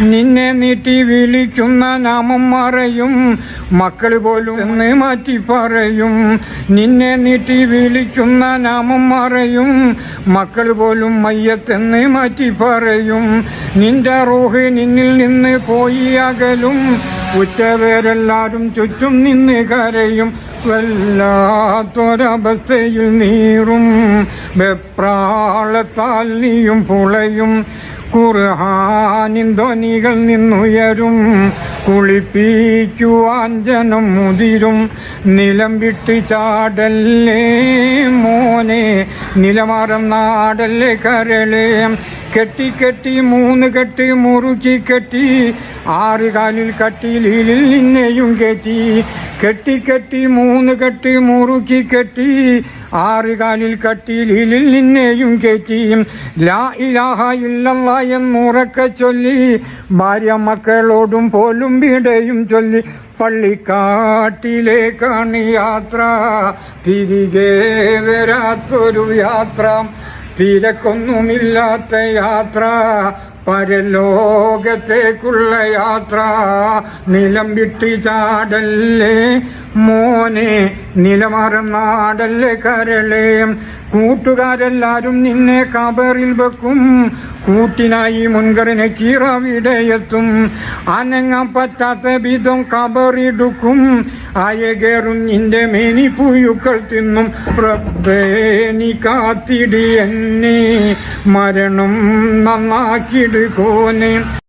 നിന്നെ നീട്ടി വിളിക്കുന്ന നാമം മറയും, മക്കൾ പോലും എന്ന് മാറ്റി പറയും. നിന്നെ നീട്ടി വിളിക്കുന്ന നാമം മറയും, മക്കൾ പോലും മയ്യത്തെന്ന് മാറ്റി പറയും. നിന്റെ റൂഹ് നിന്നിൽ നിന്ന് പോയി അകലും, ഉറ്റവരെല്ലാരും ചുറ്റും നിന്ന് കരയും. വല്ലാത്തൊരവസ്ഥയിൽ നീറും, വെപ്രാളത്താൽ നീയും പുളയും. ഖുർആനിൻ ധ്വനികൾ നിന്നുയരും, കുളിപ്പിക്കുവാൻ ജനം മുതിരും. നിലം വിട്ട് ചാടല്ലേ മോനെ, നിലമാറം നാടല്ലേ കരളേ. കെട്ടി കെട്ടി 3 കെട്ട് മുറുക്കി കെട്ടി, 6 കാലിൽ കട്ടിലിൽ നിന്നെയും കെട്ടി. കെട്ടി കെട്ടി 3 കെട്ട് മുറുക്കി കെട്ടി, 6 കാലിൽ കട്ടിലിൽ നിന്നെയും കെട്ടി. ലാ ഇലാഹ ഇല്ലല്ലാഹ് എന്നുറക്കെ ചൊല്ലി, ഭാര്യ മക്കളോടും പോലും വിടയും ചൊല്ലി. പള്ളിക്കാട്ടിലേക്കാണ് യാത്ര, തിരികെ വരാത്തൊരു യാത്ര. തിരക്കൊന്നുമില്ലാത്ത യാത്ര, പരലോകത്തേക്കുള്ള യാത്ര. നിലം വിട്ട് ചാടല്ലേ മോനെ, നിലമാറം നാടല്ലേ കരളേ. കൂട്ടുകാരെല്ലാരും നിന്നെ കബറിൽ വെക്കും, കൂട്ടിനായി മുൻകറിനെ കീറവിടെയെത്തും. അനങ്ങാൻ പറ്റാത്ത വിധം കബറിടുക്കും, അയകേറും നിന്റെ മേനി പുഴുക്കൾ തിന്നും. റബ്ബേ നീ കാത്തിടി എന്നെ, മരണം നന്നാക്കിടുകോനെ.